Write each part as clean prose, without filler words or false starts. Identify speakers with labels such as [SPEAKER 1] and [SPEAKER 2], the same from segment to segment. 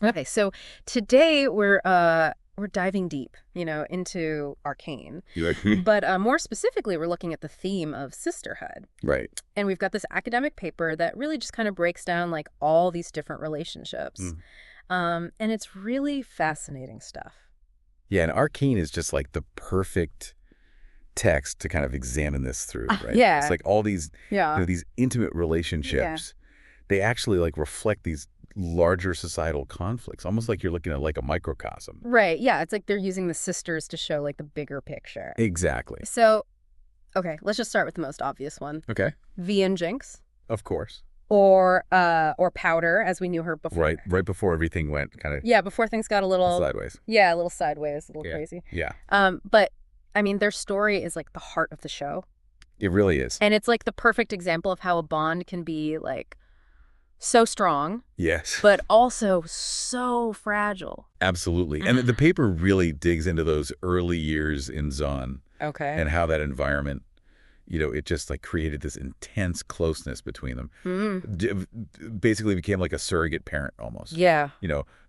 [SPEAKER 1] Okay, so today we're diving deep, into Arcane.
[SPEAKER 2] You agree?
[SPEAKER 1] But more specifically, we're looking at the theme of sisterhood.
[SPEAKER 2] Right.
[SPEAKER 1] And we've got this academic paper that really just kind of breaks down like all these different relationships.
[SPEAKER 2] Mm.
[SPEAKER 1] And it's really fascinating stuff.
[SPEAKER 2] Yeah, and Arcane is just like the perfect text to kind of examine this through, right? It's
[SPEAKER 1] Yeah.
[SPEAKER 2] like all these,
[SPEAKER 1] Yeah.
[SPEAKER 2] these intimate
[SPEAKER 1] Yeah.
[SPEAKER 2] relationships, they actually like reflect these larger societal conflicts, almost like you're looking at like a microcosm.
[SPEAKER 1] Right. Yeah. It's like they're using the sisters to show like the bigger picture.
[SPEAKER 2] Exactly.
[SPEAKER 1] So, okay, let's just start with the most obvious one.
[SPEAKER 2] Okay.
[SPEAKER 1] Vi and Jinx.
[SPEAKER 2] Of course.
[SPEAKER 1] Or Powder, as we knew her before.
[SPEAKER 2] Right before everything went kind of
[SPEAKER 1] Yeah, before things got a little
[SPEAKER 2] sideways.
[SPEAKER 1] Yeah, a little sideways, a little
[SPEAKER 2] Yeah.
[SPEAKER 1] crazy.
[SPEAKER 2] Yeah.
[SPEAKER 1] But I mean, their story is like the heart of the show.
[SPEAKER 2] It really is.
[SPEAKER 1] And it's like the perfect example of how a bond can be like so strong,
[SPEAKER 2] Yes.
[SPEAKER 1] but also so fragile.
[SPEAKER 2] Absolutely. And the paper really digs into those early years in Zon
[SPEAKER 1] Okay.
[SPEAKER 2] and how that environment, it just like created this intense closeness between them. Basically became like a surrogate parent almost.
[SPEAKER 1] Yeah.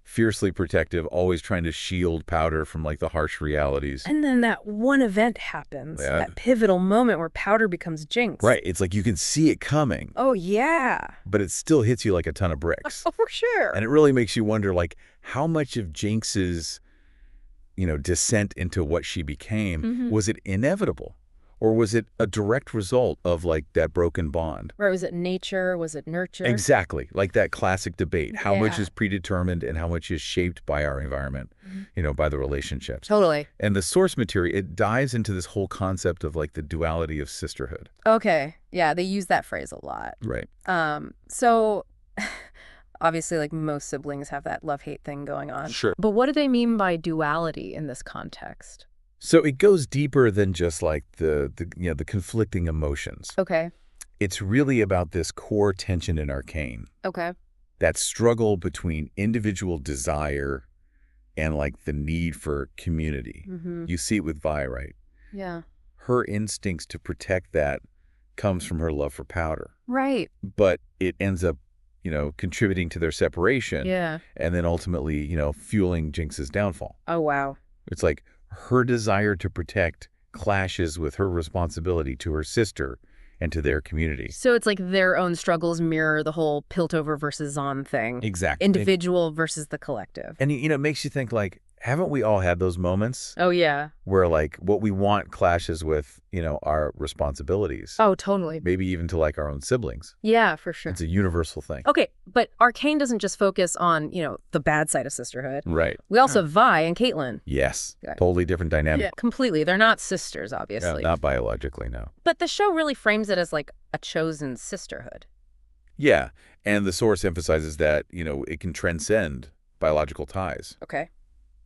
[SPEAKER 2] Fiercely protective, always trying to shield Powder from like the harsh realities.
[SPEAKER 1] And then that one event happens,
[SPEAKER 2] Yeah.
[SPEAKER 1] that pivotal moment where Powder becomes Jinx.
[SPEAKER 2] Right. It's like you can see it coming,
[SPEAKER 1] Oh, yeah.
[SPEAKER 2] but it still hits you like a ton of bricks.
[SPEAKER 1] Oh, for sure.
[SPEAKER 2] And it really makes you wonder, like, how much of Jinx's, descent into what she became, was it inevitable? Or was it a direct result of, like, that broken bond?
[SPEAKER 1] Or was it nature? Was it nurture?
[SPEAKER 2] Exactly. Like that classic debate. How much
[SPEAKER 1] Yeah.
[SPEAKER 2] is predetermined and how much is shaped by our environment, by the relationships.
[SPEAKER 1] Totally.
[SPEAKER 2] And the source material, it dives into this whole concept of, like, the duality of sisterhood.
[SPEAKER 1] Okay. Yeah, they use that phrase a lot.
[SPEAKER 2] Right.
[SPEAKER 1] So obviously, like most siblings have that love-hate thing going on.
[SPEAKER 2] Sure.
[SPEAKER 1] But what do they mean by duality in this context?
[SPEAKER 2] So it goes deeper than just like the conflicting emotions.
[SPEAKER 1] Okay.
[SPEAKER 2] It's really about this core tension in Arcane,
[SPEAKER 1] Okay.
[SPEAKER 2] that struggle between individual desire and like the need for community. You see it with Vi, right?
[SPEAKER 1] Yeah.
[SPEAKER 2] Her instincts to protect that comes from her love for Powder,
[SPEAKER 1] Right.
[SPEAKER 2] but it ends up, contributing to their separation.
[SPEAKER 1] Yeah.
[SPEAKER 2] And then ultimately, fueling Jinx's downfall.
[SPEAKER 1] Oh, wow.
[SPEAKER 2] It's like her desire to protect clashes with her responsibility to her sister and to their community.
[SPEAKER 1] So it's like their own struggles mirror the whole Piltover versus Zon thing.
[SPEAKER 2] Exactly.
[SPEAKER 1] Individual versus the collective.
[SPEAKER 2] And, it makes you think, like, haven't we all had those moments
[SPEAKER 1] Oh, yeah.
[SPEAKER 2] where, like, what we want clashes with, our responsibilities?
[SPEAKER 1] Oh, totally.
[SPEAKER 2] Maybe even to, like, our own siblings.
[SPEAKER 1] Yeah, for sure.
[SPEAKER 2] It's a universal thing.
[SPEAKER 1] Okay, but Arcane doesn't just focus on, the bad side of sisterhood.
[SPEAKER 2] Right.
[SPEAKER 1] We also have Vi and Caitlyn.
[SPEAKER 2] Yes.
[SPEAKER 1] Okay.
[SPEAKER 2] Totally different dynamic.
[SPEAKER 1] Yeah, completely. They're not sisters,
[SPEAKER 2] No,
[SPEAKER 1] obviously.
[SPEAKER 2] not biologically, no.
[SPEAKER 1] But the show really frames it as like a chosen sisterhood.
[SPEAKER 2] Yeah. And the source emphasizes that, it can transcend biological ties.
[SPEAKER 1] Okay.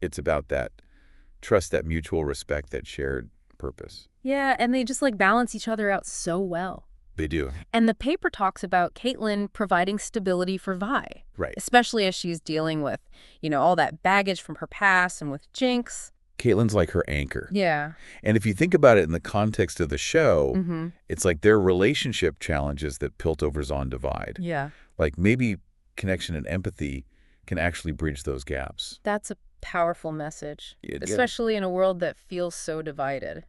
[SPEAKER 2] It's about that trust, that mutual respect, that shared purpose.
[SPEAKER 1] Yeah, and they just like balance each other out so well.
[SPEAKER 2] They do.
[SPEAKER 1] And the paper talks about Caitlyn providing stability for Vi,
[SPEAKER 2] Right.
[SPEAKER 1] especially as she's dealing with, all that baggage from her past and with Jinx.
[SPEAKER 2] Caitlyn's like her anchor.
[SPEAKER 1] Yeah.
[SPEAKER 2] And if you think about it in the context of the show,
[SPEAKER 1] Mm-hmm.
[SPEAKER 2] it's like their relationship challenges that Piltover's on divide.
[SPEAKER 1] Yeah.
[SPEAKER 2] Like maybe connection and empathy can actually bridge those gaps.
[SPEAKER 1] That's a powerful message,
[SPEAKER 2] Yeah.
[SPEAKER 1] especially in a world that feels so divided,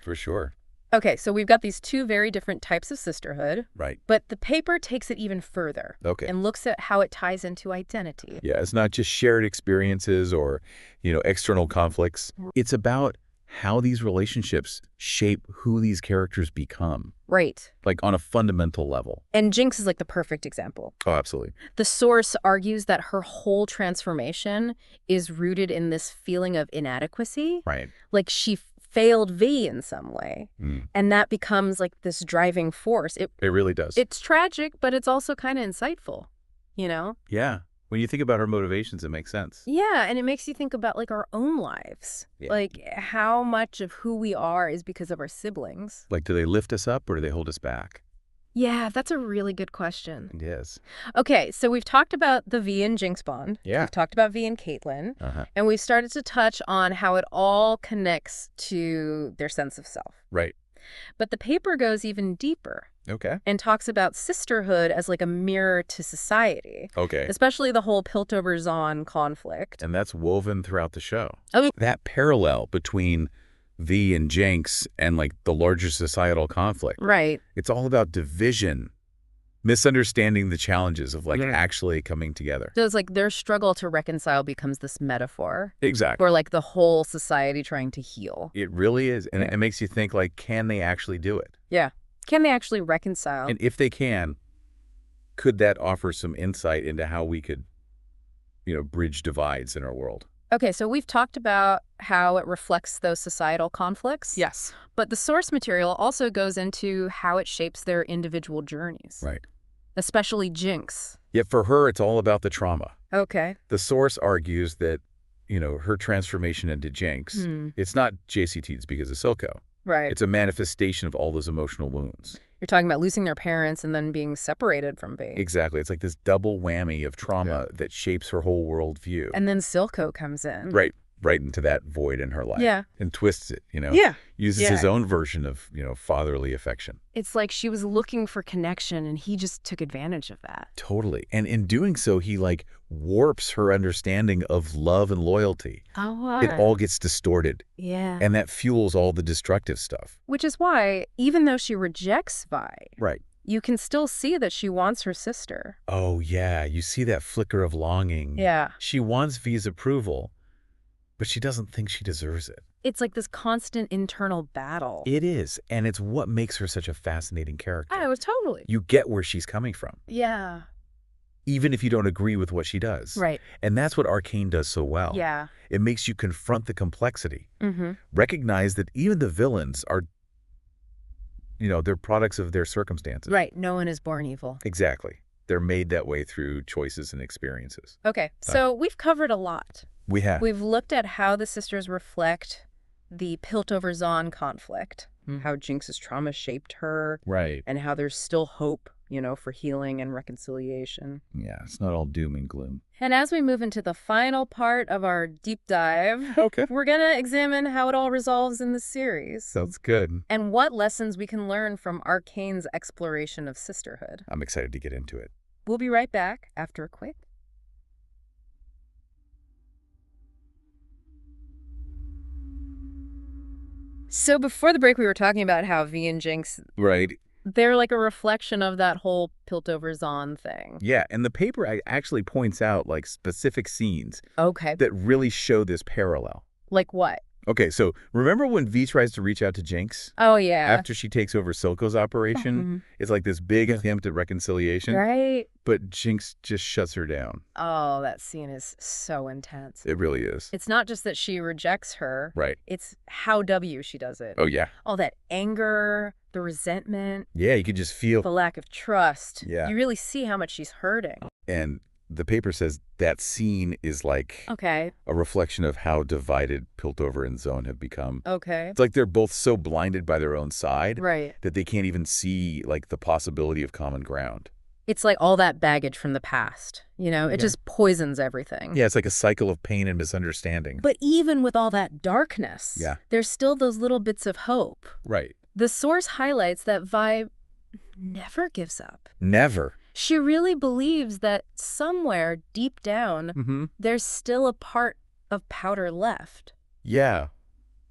[SPEAKER 2] For sure.
[SPEAKER 1] Okay, so we've got these two very different types of sisterhood,
[SPEAKER 2] Right.
[SPEAKER 1] but the paper takes it even further
[SPEAKER 2] Okay.
[SPEAKER 1] and looks at how it ties into identity.
[SPEAKER 2] Yeah, it's not just shared experiences or, external conflicts. It's about how these relationships shape who these characters become,
[SPEAKER 1] Right.
[SPEAKER 2] like on a fundamental level.
[SPEAKER 1] And Jinx is like the perfect example.
[SPEAKER 2] Oh, absolutely.
[SPEAKER 1] The source argues that her whole transformation is rooted in this feeling of inadequacy.
[SPEAKER 2] Right.
[SPEAKER 1] Like she failed Vi in some way. And that becomes like this driving force.
[SPEAKER 2] It really does.
[SPEAKER 1] It's tragic, but it's also kind of insightful,
[SPEAKER 2] Yeah. When you think about her motivations, it makes sense.
[SPEAKER 1] Yeah, and it makes you think about like our own lives.
[SPEAKER 2] Yeah.
[SPEAKER 1] Like how much of who we are is because of our siblings.
[SPEAKER 2] Like, do they lift us up or do they hold us back?
[SPEAKER 1] Yeah, that's a really good question.
[SPEAKER 2] It is.
[SPEAKER 1] Okay, so we've talked about the Vi and Jinx bond.
[SPEAKER 2] Yeah.
[SPEAKER 1] We've talked about Vi and Caitlyn.
[SPEAKER 2] Uh-huh.
[SPEAKER 1] And we've started to touch on how it all connects to their sense of self.
[SPEAKER 2] Right.
[SPEAKER 1] But the paper goes even deeper.
[SPEAKER 2] Okay.
[SPEAKER 1] and talks about sisterhood as like a mirror to society,
[SPEAKER 2] Okay.
[SPEAKER 1] especially the whole Piltover-Zahn conflict.
[SPEAKER 2] And that's woven throughout the show.
[SPEAKER 1] Oh,
[SPEAKER 2] That parallel between Vi and Jinx and like the larger societal conflict.
[SPEAKER 1] right.
[SPEAKER 2] It's all about division, misunderstanding the challenges of like actually coming together.
[SPEAKER 1] So it's like their struggle to reconcile becomes this metaphor
[SPEAKER 2] Exactly.
[SPEAKER 1] for like the whole society trying to heal.
[SPEAKER 2] It really is. And it makes you think like, can they actually do it?
[SPEAKER 1] Yeah. Can they actually reconcile?
[SPEAKER 2] And if they can, could that offer some insight into how we could, bridge divides in our world?
[SPEAKER 1] Okay, so we've talked about how it reflects those societal conflicts.
[SPEAKER 2] Yes.
[SPEAKER 1] But the source material also goes into how it shapes their individual journeys.
[SPEAKER 2] Right.
[SPEAKER 1] Especially Jinx.
[SPEAKER 2] Yet for her, it's all about the trauma.
[SPEAKER 1] Okay.
[SPEAKER 2] The source argues that, her transformation into Jinx, it's not JCT's because of Silco.
[SPEAKER 1] Right.
[SPEAKER 2] It's a manifestation of all those emotional wounds.
[SPEAKER 1] You're talking about losing their parents and then being separated from B.
[SPEAKER 2] Exactly. It's like this double whammy of trauma that shapes her whole worldview.
[SPEAKER 1] And then Silco comes in.
[SPEAKER 2] Right into that void in her life.
[SPEAKER 1] Yeah.
[SPEAKER 2] And twists it,
[SPEAKER 1] Yeah.
[SPEAKER 2] Uses his own version of, fatherly affection.
[SPEAKER 1] It's like she was looking for connection and he just took advantage of that.
[SPEAKER 2] Totally. And in doing so, he like warps her understanding of love and loyalty.
[SPEAKER 1] Oh,
[SPEAKER 2] It all gets distorted.
[SPEAKER 1] yeah.
[SPEAKER 2] And that fuels all the destructive stuff.
[SPEAKER 1] Which is why, even though she rejects Vi,
[SPEAKER 2] Right.
[SPEAKER 1] you can still see that she wants her sister.
[SPEAKER 2] Oh, yeah. You see that flicker of longing.
[SPEAKER 1] Yeah.
[SPEAKER 2] She wants V's approval, but she doesn't think she deserves it.
[SPEAKER 1] It's like this constant internal battle.
[SPEAKER 2] It is. And it's what makes her such a fascinating character.
[SPEAKER 1] Oh, totally.
[SPEAKER 2] You get where she's coming from,
[SPEAKER 1] Yeah.
[SPEAKER 2] even if you don't agree with what she does.
[SPEAKER 1] Right.
[SPEAKER 2] And that's what Arcane does so well.
[SPEAKER 1] Yeah.
[SPEAKER 2] It makes you confront the complexity.
[SPEAKER 1] Mm-hmm.
[SPEAKER 2] Recognize that even the villains are, they're products of their circumstances.
[SPEAKER 1] Right. No one is born evil.
[SPEAKER 2] Exactly. They're made that way through choices and experiences.
[SPEAKER 1] Okay. So we've covered a lot.
[SPEAKER 2] We have.
[SPEAKER 1] We've looked at how the sisters reflect the Piltover-Zahn conflict, how Jinx's trauma shaped her,
[SPEAKER 2] Right.
[SPEAKER 1] and how there's still hope, for healing and reconciliation.
[SPEAKER 2] Yeah, it's not all doom and gloom.
[SPEAKER 1] And as we move into the final part of our deep dive,
[SPEAKER 2] Okay.
[SPEAKER 1] we're going to examine how it all resolves in the series.
[SPEAKER 2] Sounds good.
[SPEAKER 1] And what lessons we can learn from Arcane's exploration of sisterhood.
[SPEAKER 2] I'm excited to get into it.
[SPEAKER 1] We'll be right back after a quick. So before the break, we were talking about how Vi and Jinx,
[SPEAKER 2] Right.
[SPEAKER 1] they're like a reflection of that whole Piltover-Zahn thing.
[SPEAKER 2] Yeah, and the paper actually points out like specific scenes
[SPEAKER 1] Okay.
[SPEAKER 2] that really show this parallel.
[SPEAKER 1] Like what?
[SPEAKER 2] Okay, so remember when V tries to reach out to Jinx?
[SPEAKER 1] Oh, yeah.
[SPEAKER 2] After she takes over Silco's operation? It's like this big attempt at reconciliation.
[SPEAKER 1] Right?
[SPEAKER 2] But Jinx just shuts her down.
[SPEAKER 1] Oh, that scene is so intense.
[SPEAKER 2] It really is.
[SPEAKER 1] It's not just that she rejects her.
[SPEAKER 2] Right.
[SPEAKER 1] It's how she does it.
[SPEAKER 2] Oh, yeah.
[SPEAKER 1] All that anger, the resentment,
[SPEAKER 2] Yeah, you could just feel.
[SPEAKER 1] the lack of trust.
[SPEAKER 2] Yeah.
[SPEAKER 1] You really see how much she's hurting.
[SPEAKER 2] And the paper says that scene is like
[SPEAKER 1] Okay.
[SPEAKER 2] a reflection of how divided Piltover and Zone have become.
[SPEAKER 1] Okay.
[SPEAKER 2] It's like they're both so blinded by their own side
[SPEAKER 1] Right.
[SPEAKER 2] that they can't even see like the possibility of common ground.
[SPEAKER 1] It's like all that baggage from the past, it just poisons everything.
[SPEAKER 2] Yeah, it's like a cycle of pain and misunderstanding.
[SPEAKER 1] But even with all that darkness,
[SPEAKER 2] Yeah.
[SPEAKER 1] there's still those little bits of hope.
[SPEAKER 2] Right.
[SPEAKER 1] The source highlights that Vi never gives up.
[SPEAKER 2] Never.
[SPEAKER 1] She really believes that somewhere deep down, there's still a part of Powder left.
[SPEAKER 2] Yeah.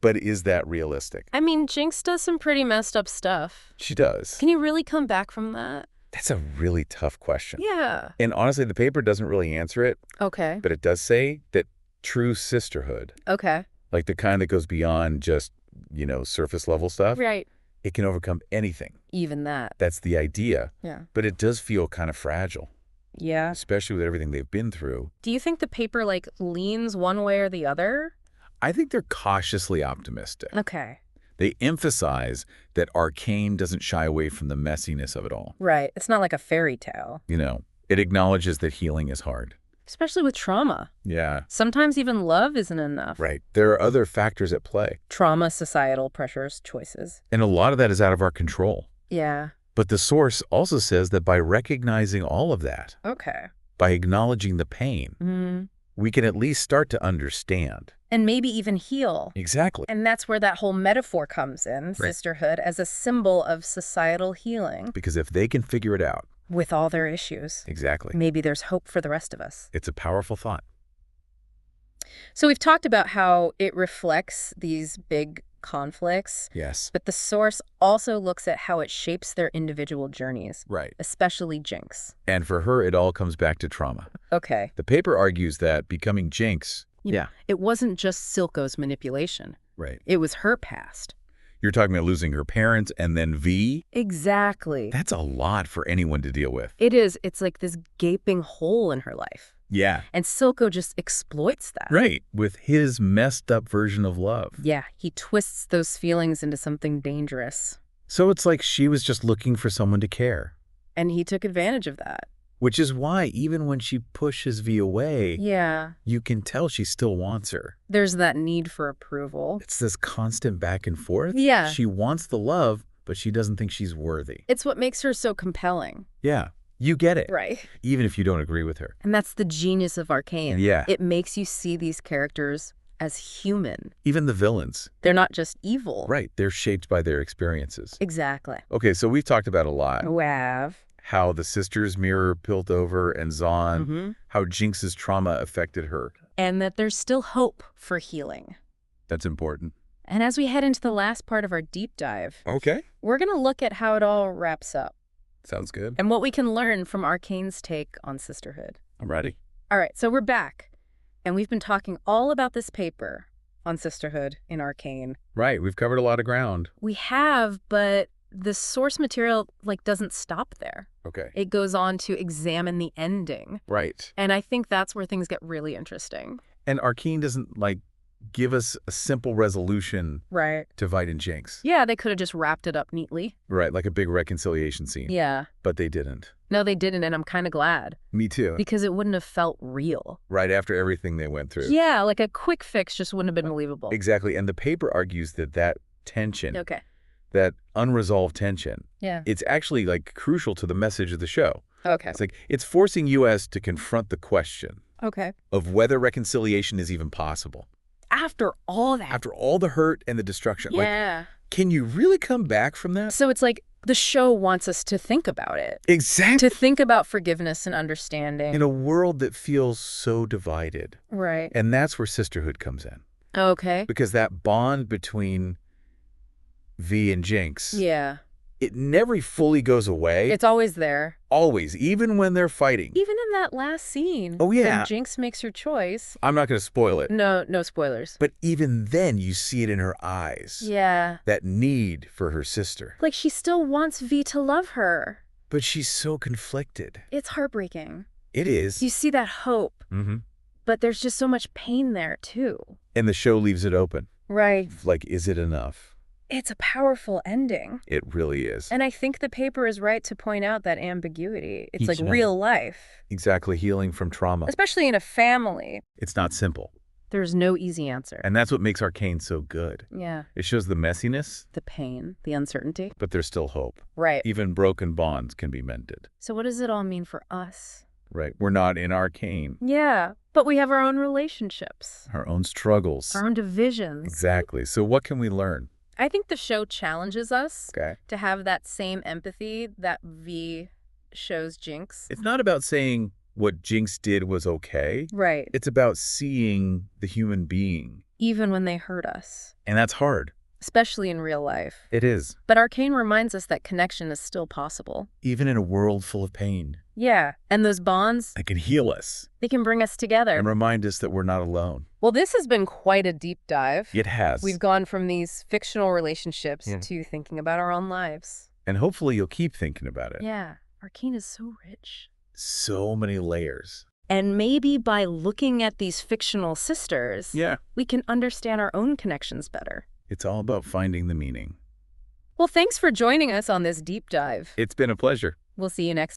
[SPEAKER 2] But is that realistic?
[SPEAKER 1] I mean, Jinx does some pretty messed up stuff.
[SPEAKER 2] She does.
[SPEAKER 1] Can you really come back from that?
[SPEAKER 2] That's a really tough question.
[SPEAKER 1] Yeah.
[SPEAKER 2] And honestly, the paper doesn't really answer it,
[SPEAKER 1] Okay.
[SPEAKER 2] but it does say that true sisterhood,
[SPEAKER 1] Okay.
[SPEAKER 2] like the kind that goes beyond just, surface level stuff,
[SPEAKER 1] Right.
[SPEAKER 2] it can overcome anything.
[SPEAKER 1] Even that.
[SPEAKER 2] That's the idea.
[SPEAKER 1] Yeah.
[SPEAKER 2] But it does feel kind of fragile,
[SPEAKER 1] Yeah.
[SPEAKER 2] especially with everything they've been through.
[SPEAKER 1] Do you think the paper, leans one way or the other?
[SPEAKER 2] I think they're cautiously optimistic.
[SPEAKER 1] Okay.
[SPEAKER 2] They emphasize that Arcane doesn't shy away from the messiness of it all.
[SPEAKER 1] Right. It's not like a fairy tale.
[SPEAKER 2] It acknowledges that healing is hard.
[SPEAKER 1] Especially with trauma.
[SPEAKER 2] Yeah.
[SPEAKER 1] Sometimes even love isn't enough.
[SPEAKER 2] Right. There are other factors at play.
[SPEAKER 1] Trauma, societal pressures, choices.
[SPEAKER 2] And a lot of that is out of our control.
[SPEAKER 1] Yeah.
[SPEAKER 2] But the source also says that by recognizing all of that,
[SPEAKER 1] Okay.
[SPEAKER 2] by acknowledging the pain, we can at least start to understand.
[SPEAKER 1] And maybe even heal.
[SPEAKER 2] Exactly.
[SPEAKER 1] And that's where that whole metaphor comes in, sisterhood, as a symbol of societal healing.
[SPEAKER 2] Because if they can figure it out.
[SPEAKER 1] With all their issues.
[SPEAKER 2] Exactly.
[SPEAKER 1] Maybe there's hope for the rest of us.
[SPEAKER 2] It's a powerful thought.
[SPEAKER 1] So we've talked about how it reflects these big conflicts.
[SPEAKER 2] Yes.
[SPEAKER 1] But the source also looks at how it shapes their individual journeys.
[SPEAKER 2] Right.
[SPEAKER 1] Especially Jinx.
[SPEAKER 2] And for her, it all comes back to trauma.
[SPEAKER 1] Okay.
[SPEAKER 2] The paper argues that becoming Jinx.
[SPEAKER 1] Yeah. It wasn't just Silco's manipulation.
[SPEAKER 2] Right.
[SPEAKER 1] It was her past.
[SPEAKER 2] You're talking about losing her parents and then Vi?
[SPEAKER 1] Exactly.
[SPEAKER 2] That's a lot for anyone to deal with.
[SPEAKER 1] It is. It's like this gaping hole in her life.
[SPEAKER 2] Yeah.
[SPEAKER 1] And Silco just exploits that.
[SPEAKER 2] Right. With his messed up version of love.
[SPEAKER 1] Yeah. He twists those feelings into something dangerous.
[SPEAKER 2] So it's like she was just looking for someone to care.
[SPEAKER 1] And he took advantage of that.
[SPEAKER 2] Which is why even when she pushes Vi away,
[SPEAKER 1] yeah,
[SPEAKER 2] you can tell she still wants her.
[SPEAKER 1] There's that need for approval.
[SPEAKER 2] It's this constant back and forth.
[SPEAKER 1] Yeah.
[SPEAKER 2] She wants the love, but she doesn't think she's worthy.
[SPEAKER 1] It's what makes her so compelling.
[SPEAKER 2] Yeah. You get it.
[SPEAKER 1] Right.
[SPEAKER 2] Even if you don't agree with her.
[SPEAKER 1] And that's the genius of Arcane.
[SPEAKER 2] Yeah.
[SPEAKER 1] It makes you see these characters as human.
[SPEAKER 2] Even the villains.
[SPEAKER 1] They're not just evil.
[SPEAKER 2] Right. They're shaped by their experiences.
[SPEAKER 1] Exactly.
[SPEAKER 2] Okay, so we've talked about a lot.
[SPEAKER 1] We have.
[SPEAKER 2] How the sisters mirror Piltover and Zahn. How Jinx's trauma affected her.
[SPEAKER 1] And that there's still hope for healing.
[SPEAKER 2] That's important.
[SPEAKER 1] And as we head into the last part of our deep dive,
[SPEAKER 2] okay,
[SPEAKER 1] we're going to look at how it all wraps up.
[SPEAKER 2] Sounds good.
[SPEAKER 1] And what we can learn from Arcane's take on sisterhood.
[SPEAKER 2] I'm ready.
[SPEAKER 1] All right, so we're back. And we've been talking all about this paper on sisterhood in Arcane.
[SPEAKER 2] Right, we've covered a lot of ground.
[SPEAKER 1] We have, but the source material doesn't stop there.
[SPEAKER 2] Okay.
[SPEAKER 1] It goes on to examine the ending.
[SPEAKER 2] Right.
[SPEAKER 1] And I think that's where things get really interesting.
[SPEAKER 2] And Arcane doesn't give us a simple resolution
[SPEAKER 1] right
[SPEAKER 2] to Vi and Jinx.
[SPEAKER 1] Yeah, they could have just wrapped it up neatly.
[SPEAKER 2] Right, like a big reconciliation scene.
[SPEAKER 1] Yeah.
[SPEAKER 2] But they didn't.
[SPEAKER 1] No, they didn't, and I'm kind of glad.
[SPEAKER 2] Me too.
[SPEAKER 1] Because it wouldn't have felt real.
[SPEAKER 2] Right after everything they went through.
[SPEAKER 1] Yeah, like a quick fix just wouldn't have been believable.
[SPEAKER 2] Exactly, and the paper argues that tension,
[SPEAKER 1] okay,
[SPEAKER 2] that unresolved tension,
[SPEAKER 1] yeah,
[SPEAKER 2] it's actually crucial to the message of the show.
[SPEAKER 1] Okay.
[SPEAKER 2] It's forcing us to confront the question of whether reconciliation is even possible.
[SPEAKER 1] After all that.
[SPEAKER 2] After all the hurt and the destruction.
[SPEAKER 1] Yeah.
[SPEAKER 2] Can you really come back from that?
[SPEAKER 1] So it's like the show wants us to think about it.
[SPEAKER 2] Exactly.
[SPEAKER 1] To think about forgiveness and understanding.
[SPEAKER 2] In a world that feels so divided.
[SPEAKER 1] Right.
[SPEAKER 2] And that's where sisterhood comes in.
[SPEAKER 1] Okay.
[SPEAKER 2] Because that bond between Vi and Jinx.
[SPEAKER 1] Yeah.
[SPEAKER 2] It never fully goes away.
[SPEAKER 1] It's always there.
[SPEAKER 2] Always, even when they're fighting.
[SPEAKER 1] Even in that last scene.
[SPEAKER 2] Oh, yeah.
[SPEAKER 1] When Jinx makes her choice.
[SPEAKER 2] I'm not going to spoil it.
[SPEAKER 1] No spoilers.
[SPEAKER 2] But even then, you see it in her eyes.
[SPEAKER 1] Yeah.
[SPEAKER 2] That need for her sister.
[SPEAKER 1] Like she still wants Vi to love her.
[SPEAKER 2] But she's so conflicted.
[SPEAKER 1] It's heartbreaking.
[SPEAKER 2] It is.
[SPEAKER 1] You see that hope. But there's just so much pain there, too.
[SPEAKER 2] And the show leaves it open.
[SPEAKER 1] Right.
[SPEAKER 2] Is it enough?
[SPEAKER 1] It's a powerful ending.
[SPEAKER 2] It really is.
[SPEAKER 1] And I think the paper is right to point out that ambiguity. It's real life.
[SPEAKER 2] Exactly, healing from trauma.
[SPEAKER 1] Especially in a family.
[SPEAKER 2] It's not simple.
[SPEAKER 1] There's no easy answer.
[SPEAKER 2] And that's what makes Arcane so good.
[SPEAKER 1] Yeah.
[SPEAKER 2] It shows the messiness.
[SPEAKER 1] The pain, the uncertainty.
[SPEAKER 2] But there's still hope.
[SPEAKER 1] Right.
[SPEAKER 2] Even broken bonds can be mended.
[SPEAKER 1] So what does it all mean for us?
[SPEAKER 2] Right. We're not in Arcane.
[SPEAKER 1] Yeah, but we have our own relationships.
[SPEAKER 2] Our own struggles.
[SPEAKER 1] Our own divisions.
[SPEAKER 2] Exactly. So what can we learn?
[SPEAKER 1] I think the show challenges us to have that same empathy that Vi shows Jinx.
[SPEAKER 2] It's not about saying what Jinx did was okay.
[SPEAKER 1] Right.
[SPEAKER 2] It's about seeing the human being.
[SPEAKER 1] Even when they hurt us.
[SPEAKER 2] And that's hard.
[SPEAKER 1] Especially in real life.
[SPEAKER 2] It is.
[SPEAKER 1] But Arcane reminds us that connection is still possible.
[SPEAKER 2] Even in a world full of pain.
[SPEAKER 1] Yeah, and those bonds...
[SPEAKER 2] They can heal us.
[SPEAKER 1] They can bring us together.
[SPEAKER 2] And remind us that we're not alone.
[SPEAKER 1] Well, this has been quite a deep dive.
[SPEAKER 2] It has.
[SPEAKER 1] We've gone from these fictional relationships to thinking about our own lives.
[SPEAKER 2] And hopefully you'll keep thinking about it.
[SPEAKER 1] Yeah, Arcane is so rich.
[SPEAKER 2] So many layers.
[SPEAKER 1] And maybe by looking at these fictional sisters, we can understand our own connections better.
[SPEAKER 2] It's all about finding the meaning.
[SPEAKER 1] Well, thanks for joining us on this deep dive.
[SPEAKER 2] It's been a pleasure.
[SPEAKER 1] We'll see you next time.